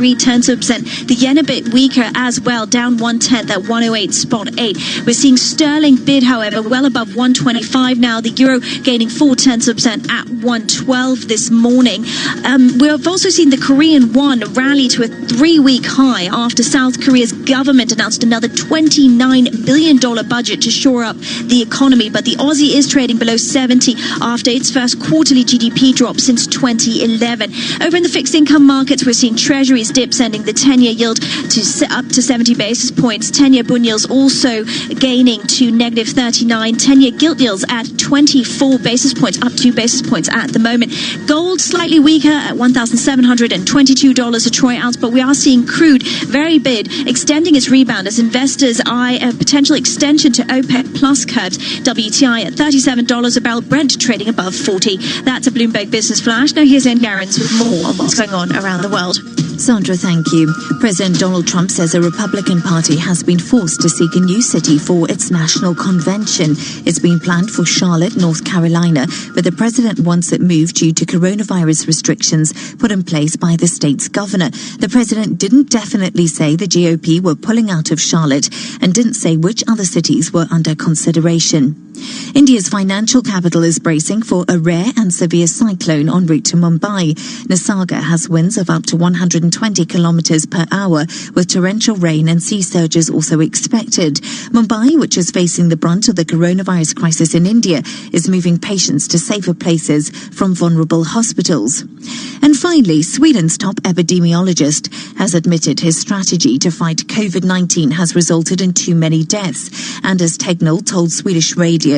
0.3%. The yen a bit weaker as well, down 1/10 at 108.8. We're seeing sterling bid, however, well above 125 now. The euro gaining 0.4% at 112 this morning. We've also seen the Korean won rally to a 3-week high after South Korea's government announced another $29 billion budget to shore up the economy. But the Aussie is trading below 70 after its first quarterly GDP drop since 2011. Over in the fixed income markets, we're seeing treasuries dip, sending the 10-year yield up to 70 basis points. 10-year bund yields also gaining to negative 39. 10-year gilt yields at 24 basis points, up 2 basis points at the moment. Gold slightly weaker at $1,722 a troy ounce, but we are seeing crude very bid, extending its rebound as investors eye a potential extension to OPEC plus curbs. WTI at $37 a barrel, Brent trading above 40. That's a Bloomberg Business Flash. Now here's Ian Garens with more on what's going on around the world. Sandra, thank you. President Donald Trump says the Republican Party has been forced to seek a new city for its national convention. It's been planned for Charlotte, North Carolina, but the president wants it moved due to coronavirus restrictions put in place by the state's governor. The president didn't definitely say the GOP were pulling out of Charlotte and didn't say which other cities were under consideration. India's financial capital is bracing for a rare and severe cyclone en route to Mumbai. Nisarga has winds of up to 120 kilometers per hour, with torrential rain and sea surges also expected. Mumbai, which is facing the brunt of the coronavirus crisis in India, is moving patients to safer places from vulnerable hospitals. And finally, Sweden's top epidemiologist has admitted his strategy to fight COVID-19 has resulted in too many deaths. Anders Tegnell told Swedish radio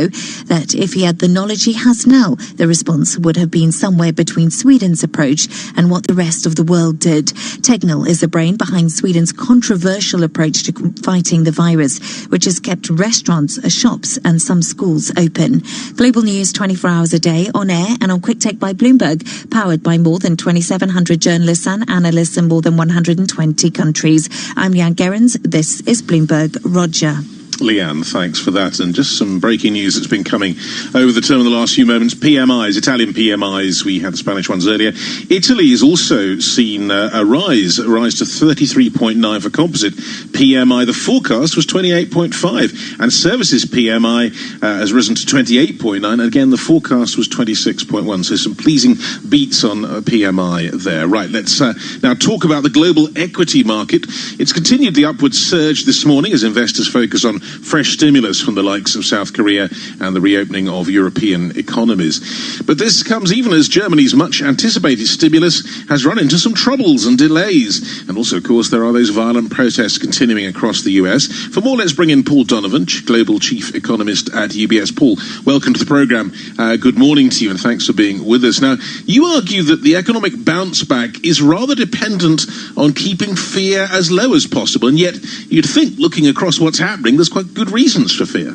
that if he had the knowledge he has now, the response would have been somewhere between Sweden's approach and what the rest of the world did. Tegnell is the brain behind Sweden's controversial approach to fighting the virus, which has kept restaurants, shops and some schools open. Global news 24 hours a day, on air and on Quick Take by Bloomberg, powered by more than 2,700 journalists and analysts in more than 120 countries. I'm Leanne Gerrans. This is Bloomberg Roger. Leanne, thanks for that. And just some breaking news that's been coming over the term in the last few moments. PMIs, Italian PMIs, we had the Spanish ones earlier. Italy has also seen a rise to 33.9 for composite PMI. The forecast was 28.5. And services PMI has risen to 28.9. And again, the forecast was 26.1. So some pleasing beats on PMI there. Right, let's now talk about the global equity market. It's continued the upward surge this morning as investors focus on fresh stimulus from the likes of South Korea and the reopening of European economies. But this comes even as Germany's much anticipated stimulus has run into some troubles and delays. And also, of course, there are those violent protests continuing across the US. For more, let's bring in Paul Donovan, Global Chief Economist at UBS. Paul, welcome to the programme. Good morning to you and thanks for being with us. Now, you argue that the economic bounce back is rather dependent on keeping fear as low as possible. And yet, you'd think, looking across what's happening, there's quite good reasons for fear.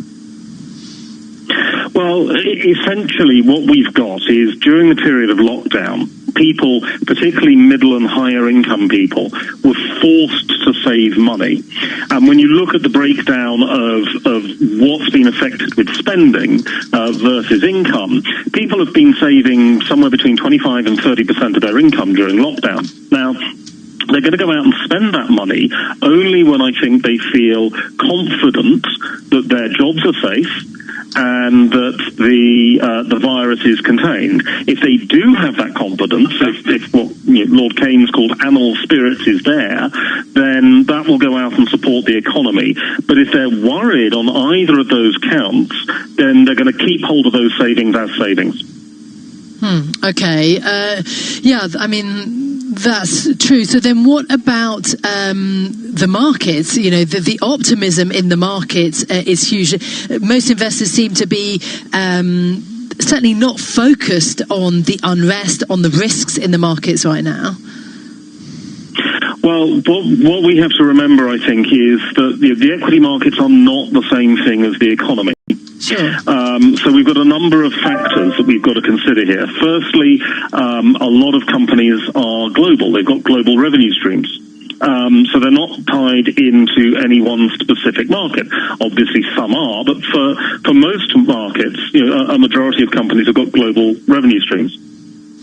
Well, essentially what we've got is during the period of lockdown, people, particularly middle and higher income people, were forced to save money. And when you look at the breakdown of what's been affected with spending versus income, people have been saving somewhere between 25 and 30% of their income during lockdown. Now, they're going to go out and spend that money only when I think they feel confident that their jobs are safe and that the virus is contained. If they do have that confidence, if what Lord Keynes called animal spirits is there, then that will go out and support the economy. But if they're worried on either of those counts, then they're going to keep hold of those savings as savings. Okay. Yeah, I mean, that's true. So then what about the markets? You know, the optimism in the markets is huge. Most investors seem to be certainly not focused on the unrest, on the risks in the markets right now. Well, what we have to remember, I think, is that the equity markets are not the same thing as the economy. Sure. So we've got a number of factors that we've got to consider here. Firstly, a lot of companies are global. They've got global revenue streams. So they're not tied into any one specific market. Obviously, some are, but for most markets, a majority of companies have got global revenue streams.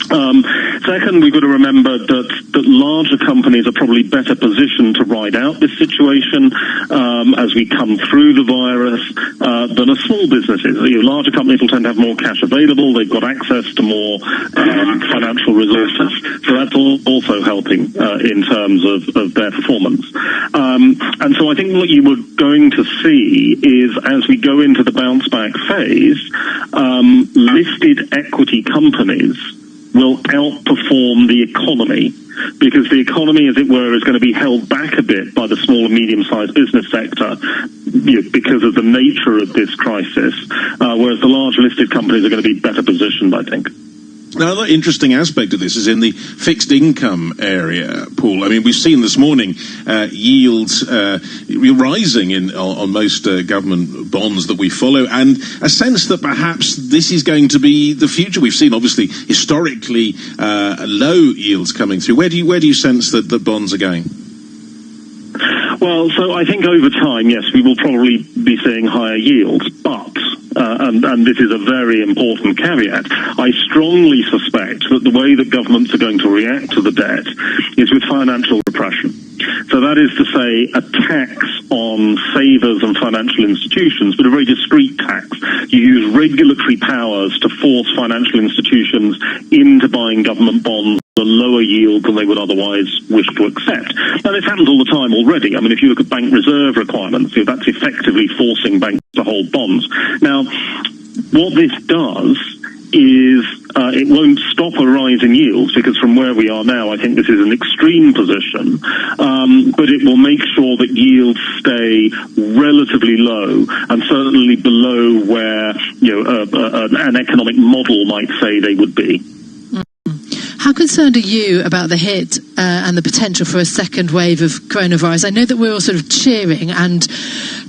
Second, we've got to remember that larger companies are probably better positioned to ride out this situation as we come through the virus than are small businesses. Larger companies will tend to have more cash available. They've got access to more financial resources. So that's also helping in terms of their performance. And so I think what you were going to see is, as we go into the bounce back phase, listed equity companies will outperform the economy, because the economy, as it were, is going to be held back a bit by the small and medium-sized business sector because of the nature of this crisis, whereas the large listed companies are going to be better positioned, I think. Now, another interesting aspect of this is in the fixed income area, Paul. I mean, we've seen this morning yields rising on most government bonds that we follow, and a sense that perhaps this is going to be the future. We've seen, obviously, historically low yields coming through. Where do you sense that the bonds are going? Well, so I think over time, yes, we will probably be seeing higher yields, but and this is a very important caveat, I strongly suspect that the way that governments are going to react to the debt is with financial repression. So that is to say, a tax on savers and financial institutions, but a very discreet tax. You use regulatory powers to force financial institutions into buying government bonds at a lower yield than they would otherwise wish to accept. Now, this happens all the time already. I mean, if you look at bank reserve requirements, that's effectively forcing banks to hold bonds. Now, what this does is it won't stop a rise in yields, because from where we are now, I think this is an extreme position, but it will make sure that yields stay relatively low, and certainly below where an economic model might say they would be. How concerned are you about the hit and the potential for a second wave of coronavirus? I know that we're all sort of cheering and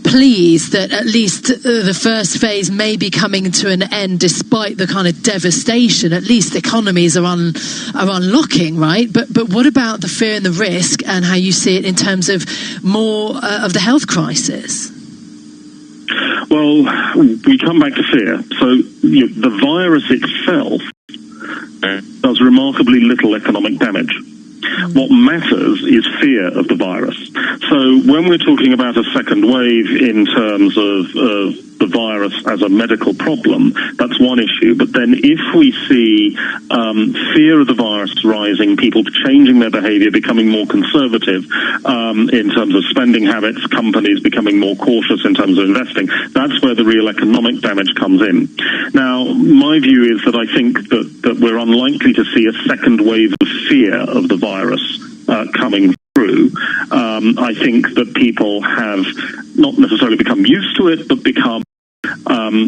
pleased that at least the first phase may be coming to an end, despite the kind of devastation. At least economies are unlocking, right? But what about the fear and the risk, and how you see it in terms of more of the health crisis? Well, we come back to fear. So the virus itself does remarkably little economic damage. What matters is fear of the virus. So when we're talking about a second wave in terms of the virus as a medical problem, that's one issue. But then if we see fear of the virus rising, people changing their behavior, becoming more conservative in terms of spending habits, companies becoming more cautious in terms of investing, that's where the real economic damage comes in. Now, my view is that I think that we're unlikely to see a second wave of fear of the virus coming through. I think that people have not necessarily become used to it, but become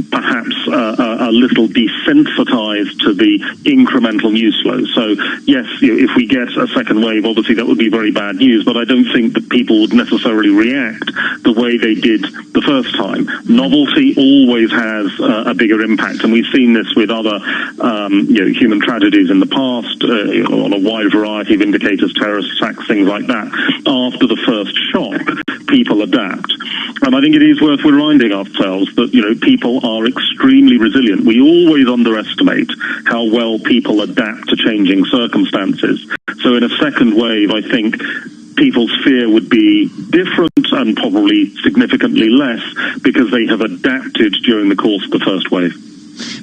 perhaps a little desensitized to the incremental news flow. So, yes, if we get a second wave, obviously that would be very bad news, but I don't think that people would necessarily react the way they did the first time. Novelty always has a bigger impact, and we've seen this with other human tragedies in the past on a wide variety of indicators, terrorist attacks, things like that. After the first shock, people adapt. And I think it is worth reminding ourselves that, people are extremely resilient. We always underestimate how well people adapt to changing circumstances. So in a second wave, I think people's fear would be different and probably significantly less, because they have adapted during the course of the first wave.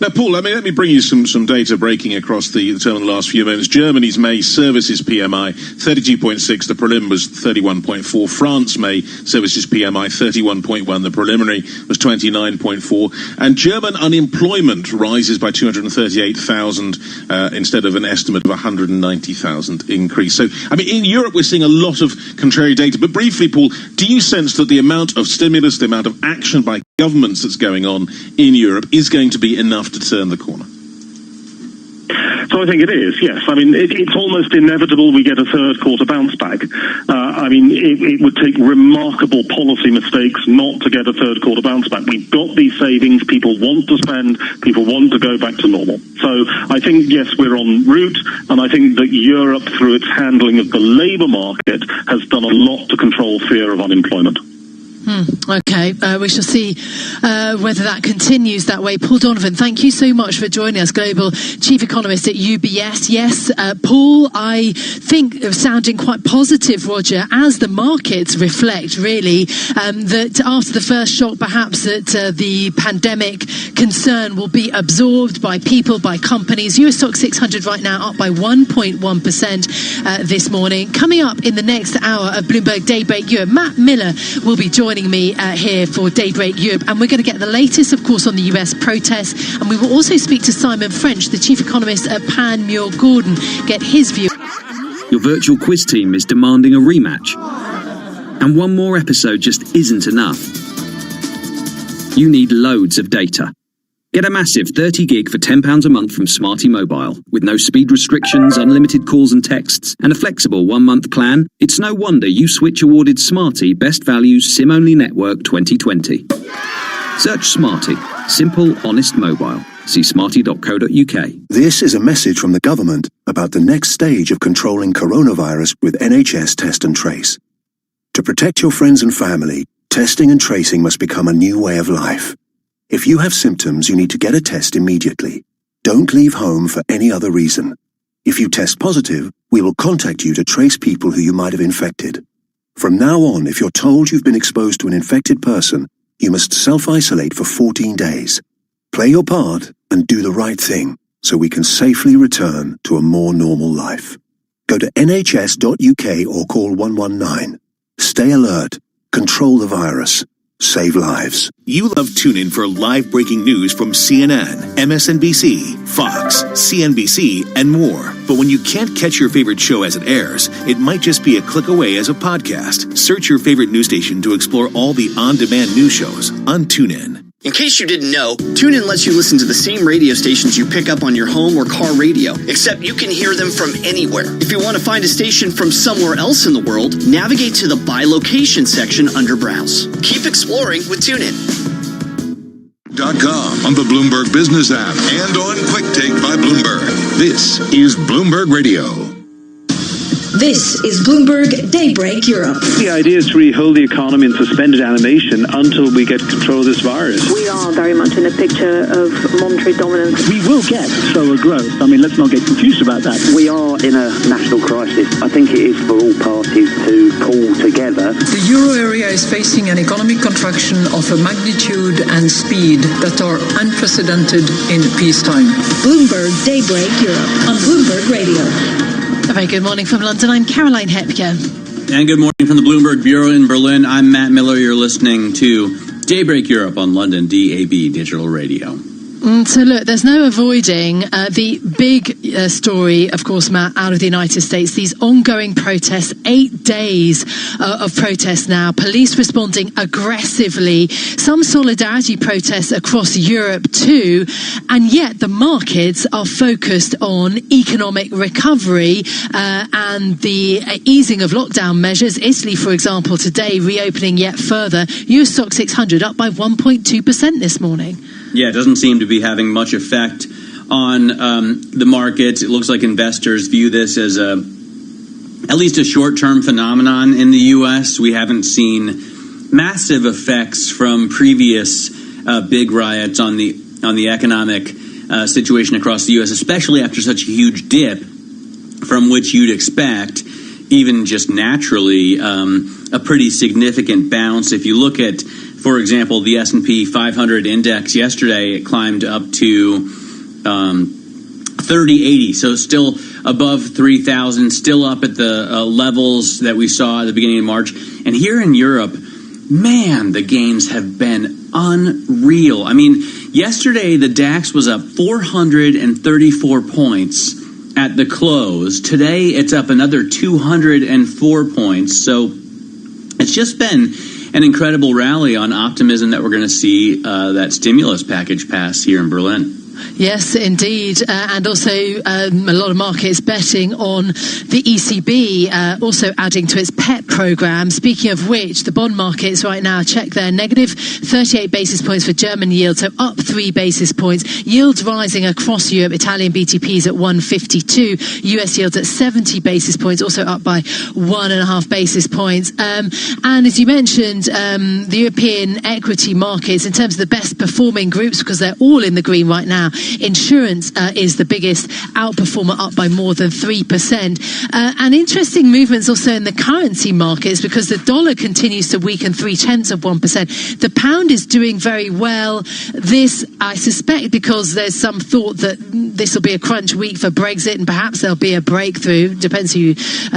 Now, Paul, let me bring you some data breaking across the term in the last few moments. Germany's May services PMI, 32.6. The prelim was 31.4. France May services PMI, 31.1. The preliminary was 29.4. And German unemployment rises by 238,000 instead of an estimate of 190,000 increase. So, I mean, in Europe, we're seeing a lot of contrary data. But briefly, Paul, do you sense that the amount of stimulus, the amount of action by governments that's going on in Europe is going to be enough to turn the corner? So I think it is, yes. I mean, it's almost inevitable we get a third quarter bounce back. I mean, it would take remarkable policy mistakes not to get a third quarter bounce back. We've got these savings, people want to spend, people want to go back to normal. So I think, yes, we're en route, and I think that Europe, through its handling of the labour market, has done a lot to control fear of unemployment. Okay, we shall see whether that continues that way. Paul Donovan, thank you so much for joining us, Global Chief Economist at UBS. Yes, Paul, I think sounding quite positive, Roger, as the markets reflect, really, that after the first shock, perhaps that the pandemic concern will be absorbed by people, by companies. US Stock 600 right now up by 1.1% this morning. Coming up in the next hour of Bloomberg Daybreak Europe, Matt Miller will be joining me here for Daybreak Europe, and we're going to get the latest, of course, on the US protests, and we will also speak to Simon French, the chief economist at Panmure Gordon, get his view. Your virtual quiz team is demanding a rematch, and one more episode just isn't enough. You need loads of data. Get a massive 30 gig for £10 a month from Smarty Mobile. With no speed restrictions, unlimited calls and texts, and a flexible 1-month plan, it's no wonder you Switch awarded Smarty Best Value SIM-Only Network 2020. Search Smarty. Simple, honest mobile. See smarty.co.uk. This is a message from the government about the next stage of controlling coronavirus with NHS Test and Trace. To protect your friends and family, testing and tracing must become a new way of life. If you have symptoms, you need to get a test immediately. Don't leave home for any other reason. If you test positive, we will contact you to trace people who you might have infected. From now on, if you're told you've been exposed to an infected person, you must self-isolate for 14 days. Play your part and do the right thing so we can safely return to a more normal life. Go to nhs.uk or call 119. Stay alert. Control the virus. Save lives. You love TuneIn for live breaking news from CNN, MSNBC, Fox, CNBC, and more. But when you can't catch your favorite show as it airs, it might just be a click away as a podcast. Search your favorite news station to explore all the on-demand news shows on TuneIn. In case you didn't know, TuneIn lets you listen to the same radio stations you pick up on your home or car radio, except you can hear them from anywhere. If you want to find a station from somewhere else in the world, navigate to the By Location section under Browse. Keep exploring with TuneIn. .com, on the Bloomberg Business app, and on Quick Take by Bloomberg. This is Bloomberg Radio. This is Bloomberg Daybreak Europe. The idea is to really hold the economy in suspended animation until we get control of this virus. We are very much in a picture of monetary dominance. We will get slower growth. I mean, let's not get confused about that. We are in a national crisis. I think it is for all parties to pull together. The euro area is facing an economic contraction of a magnitude and speed that are unprecedented in peacetime. Bloomberg Daybreak Europe on Bloomberg Radio. A very good morning from London. I'm Caroline Hepke. And good morning from the Bloomberg Bureau in Berlin. I'm Matt Miller. You're listening to Daybreak Europe on London DAB Digital Radio. So look, there's no avoiding the big story, of course, Matt, out of the United States. These ongoing protests, 8 days of protests now, police responding aggressively, some solidarity protests across Europe too, and yet the markets are focused on economic recovery and the easing of lockdown measures. Italy, for example, today reopening yet further. US Stock 600 up by 1.2% this morning. Yeah, it doesn't seem to be having much effect on the markets. It looks like investors view this as at least a short-term phenomenon in the U.S. We haven't seen massive effects from previous big riots on the economic situation across the U.S., especially after such a huge dip from which you'd expect, even just naturally, a pretty significant bounce. If you look at, for example, the S&P 500 index yesterday, it climbed up to 3080, so still above 3,000, still up at the levels that we saw at the beginning of March. And here in Europe, man, the gains have been unreal. I mean, yesterday the DAX was up 434 points at the close. Today it's up another 204 points. So it's just been an incredible rally on optimism that we're going to see that stimulus package pass here in Berlin. Yes, indeed. And also a lot of markets betting on the ECB also adding to its PEP programme. Speaking of which, the bond markets right now, check there, negative 38 basis points for German yields, so up 3 basis points. Yields rising across Europe. Italian BTPs at 152. US yields at 70 basis points, also up by 1.5 basis points. And as you mentioned, the European equity markets, in terms of the best performing groups, because they're all in the green right now, insurance is the biggest outperformer, up by more than 3%. And interesting movements also in the currency markets, because the dollar continues to weaken 0.3%. The pound is doing very well. This, I suspect, because there's some thought that this will be a crunch week for Brexit, and perhaps there'll be a breakthrough. Depends who you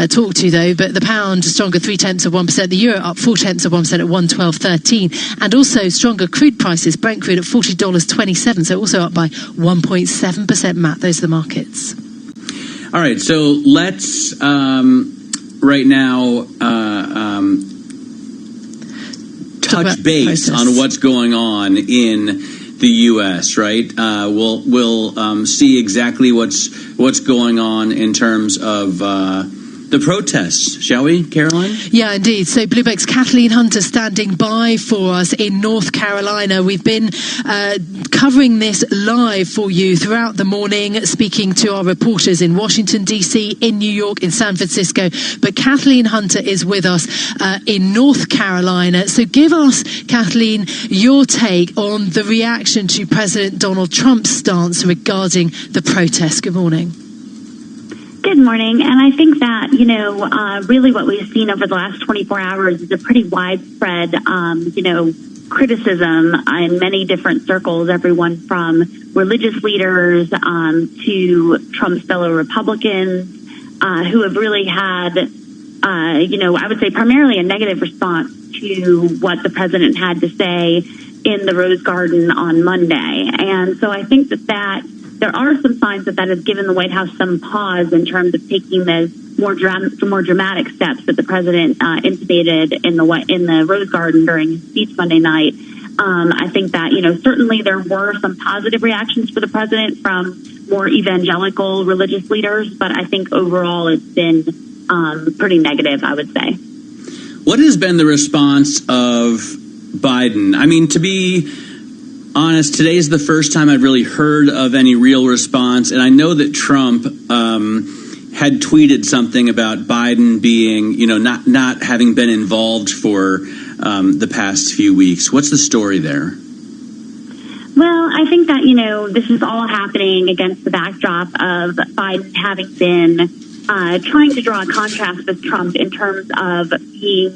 talk to, though. But the pound stronger 0.3%. The euro up 0.4% at 112.13. And also stronger crude prices. Brent crude at $40.27, so also up by 1.7%, Matt. Those are the markets. All right, so let's right now touch base on what's going on in the U.S., right? We'll see exactly what's going on in terms of the protests, shall we, Caroline? Yeah, indeed. So Bloomberg's Kathleen Hunter standing by for us in North Carolina. We've been covering this live for you throughout the morning, speaking to our reporters in Washington, D.C., in New York, in San Francisco. But Kathleen Hunter is with us in North Carolina. So give us, Kathleen, your take on the reaction to President Donald Trump's stance regarding the protests. Good morning. Good morning. And I think that, really what we've seen over the last 24 hours is a pretty widespread, criticism in many different circles, everyone from religious leaders to Trump's fellow Republicans who have really had, I would say primarily a negative response to what the president had to say in the Rose Garden on Monday. And so I think that there are some signs that has given the White House some pause in terms of taking the more dramatic steps that the president intimated in the Rose Garden during his speech Monday night. I think that certainly there were some positive reactions for the president from more evangelical religious leaders, but I think overall it's been pretty negative, I would say. What has been the response of Biden? I mean, to be honest, today's the first time I've really heard of any real response, and I know that Trump had tweeted something about Biden being, not having been involved for the past few weeks. What's the story there? Well, I think that, this is all happening against the backdrop of Biden having been trying to draw a contrast with Trump in terms of being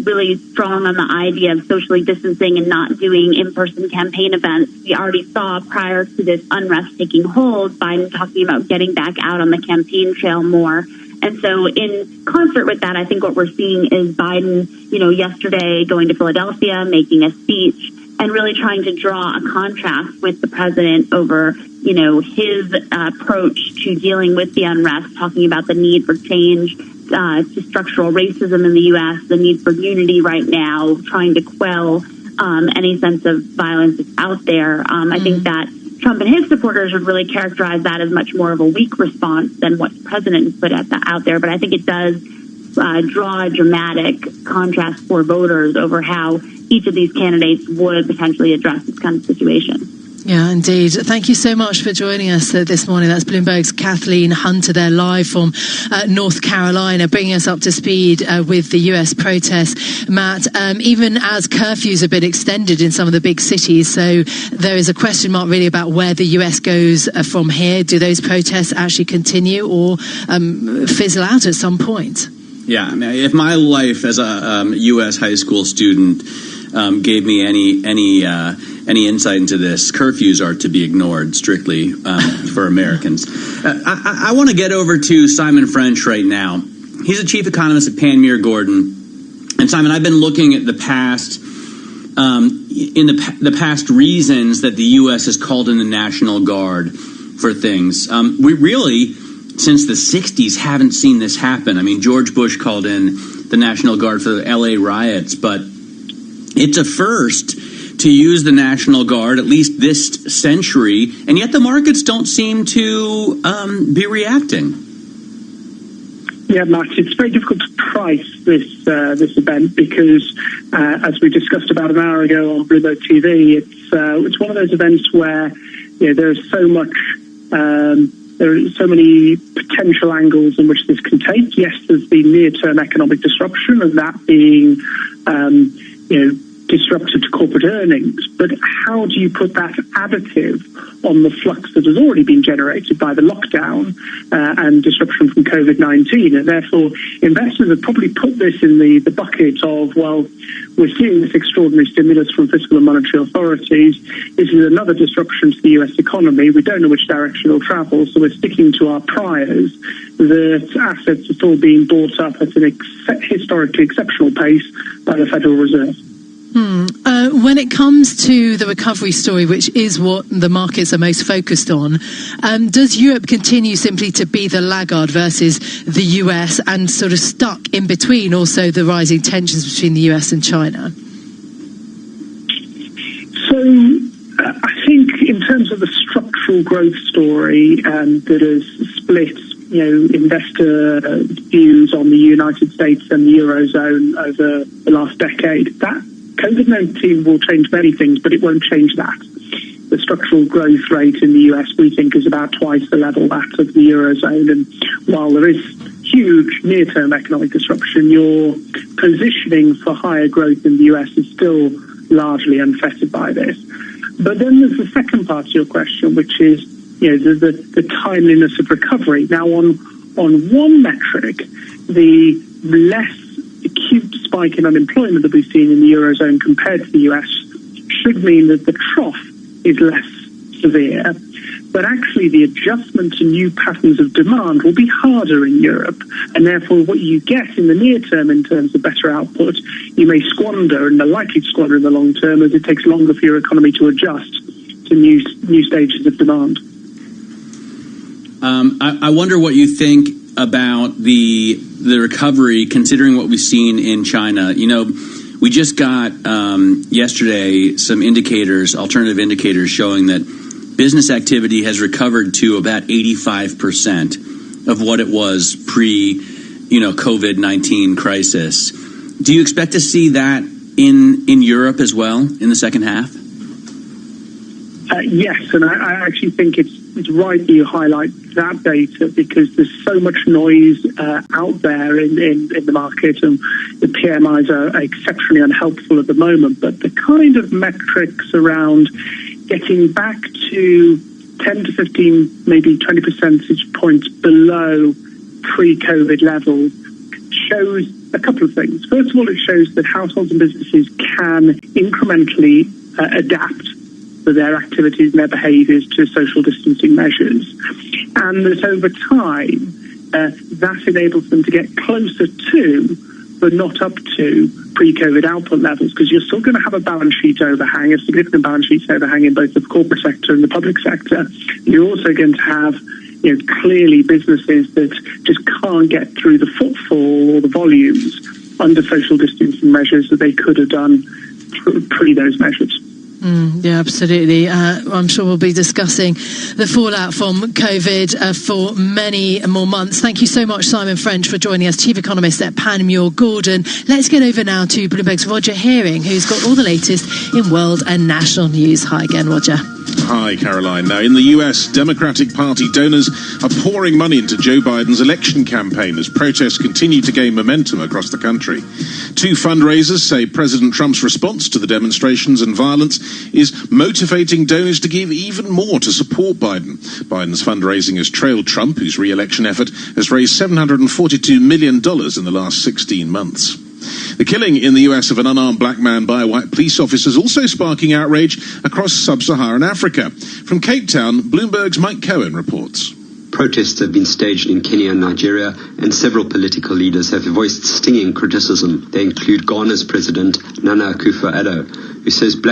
really strong on the idea of socially distancing and not doing in-person campaign events. We already saw prior to this unrest taking hold, Biden talking about getting back out on the campaign trail more. And so in concert with that, I think what we're seeing is Biden, yesterday going to Philadelphia, making a speech, and really trying to draw a contrast with the president over, his approach to dealing with the unrest, talking about the need for change, to structural racism in the U.S., the need for unity right now, trying to quell any sense of violence that's out there. I think that Trump and his supporters would really characterize that as much more of a weak response than what the president put out there. But I think it does draw a dramatic contrast for voters over how each of these candidates would potentially address this kind of situation. Yeah, indeed. Thank you so much for joining us this morning. That's Bloomberg's Kathleen Hunter there live from North Carolina, bringing us up to speed with the US protests. Matt, even as curfews have been extended in some of the big cities, so there is a question mark really about where the US goes from here. Do those protests actually continue or fizzle out at some point? Yeah, I mean, if my life as a U.S. high school student gave me any insight into this, curfews are to be ignored strictly for Americans. I want to get over to Simon French right now. He's the chief economist at Panmure Gordon. And Simon, I've been looking at the past the past reasons that the U.S. has called in the National Guard for things. We really, since the 60s, haven't seen this happen. I mean, George Bush called in the National Guard for the L.A. riots, but it's a first to use the National Guard, at least this century, and yet the markets don't seem to be reacting. Yeah, Matt, it's very difficult to price this event because, as we discussed about an hour ago on Bloomberg TV, it's one of those events where there's so much. There are so many potential angles in which this can take. Yes, there's the near-term economic disruption, and that being, disruptive to corporate earnings. But how do you put that additive on the flux that has already been generated by the lockdown and disruption from COVID-19? And therefore, investors have probably put this in the bucket of, well, we're seeing this extraordinary stimulus from fiscal and monetary authorities. This is another disruption to the US economy. We don't know which direction it'll travel, so we're sticking to our priors that assets are still being bought up at an historically exceptional pace by the Federal Reserve. When it comes to the recovery story, which is what the markets are most focused on, does Europe continue simply to be the laggard versus the US and sort of stuck in between also the rising tensions between the US and China? So I think in terms of the structural growth story that has split investor views on the United States and the Eurozone over the last decade, that COVID-19 will change many things, but it won't change that. The structural growth rate in the US, we think, is about twice the level that of the Eurozone. And while there is huge near-term economic disruption, your positioning for higher growth in the US is still largely unfettered by this. But then there's the second part of your question, which is the timeliness of recovery. Now, on one metric, the less acute spike in unemployment that we've seen in the Eurozone compared to the US should mean that the trough is less severe. But actually the adjustment to new patterns of demand will be harder in Europe. And therefore what you get in the near term in terms of better output, you may squander and are likely to squander in the long term as it takes longer for your economy to adjust to new stages of demand. I wonder what you think about the recovery, considering what we've seen in China. We just got yesterday some indicators, alternative indicators, showing that business activity has recovered to about 85% of what it was pre-COVID-19 crisis. Do you expect to see that in Europe as well in the second half? Yes, and I actually think it's right that you highlight that data because there's so much noise out there in the market, and the PMIs are exceptionally unhelpful at the moment. But the kind of metrics around getting back to 10 to 15, maybe 20 percentage points below pre-COVID levels shows a couple of things. First of all, it shows that households and businesses can incrementally adapt for their activities and their behaviours to social distancing measures. And that over time, that enables them to get closer to, but not up to, pre-COVID output levels, because you're still going to have a balance sheet overhang, a significant balance sheet overhang in both the corporate sector and the public sector. You're also going to have clearly businesses that just can't get through the footfall or the volumes under social distancing measures that they could have done pre those measures. Yeah, absolutely. I'm sure we'll be discussing the fallout from COVID for many more months. Thank you so much, Simon French, for joining us, Chief Economist at Panmure Gordon. Let's get over now to Bloomberg's Roger Hearing, who's got all the latest in world and national news. Hi again, Roger. Hi, Caroline. Now, in the US, Democratic Party donors are pouring money into Joe Biden's election campaign as protests continue to gain momentum across the country. Two fundraisers say President Trump's response to the demonstrations and violence is motivating donors to give even more to support Biden. Biden's fundraising has trailed Trump, whose re-election effort has raised $742 million in the last 16 months. The killing in the US of an unarmed black man by a white police officer is also sparking outrage across sub-Saharan Africa. From Cape Town, Bloomberg's Mike Cohen reports. Protests have been staged in Kenya and Nigeria, and several political leaders have voiced stinging criticism. They include Ghana's President Nana Akufo-Addo, who says black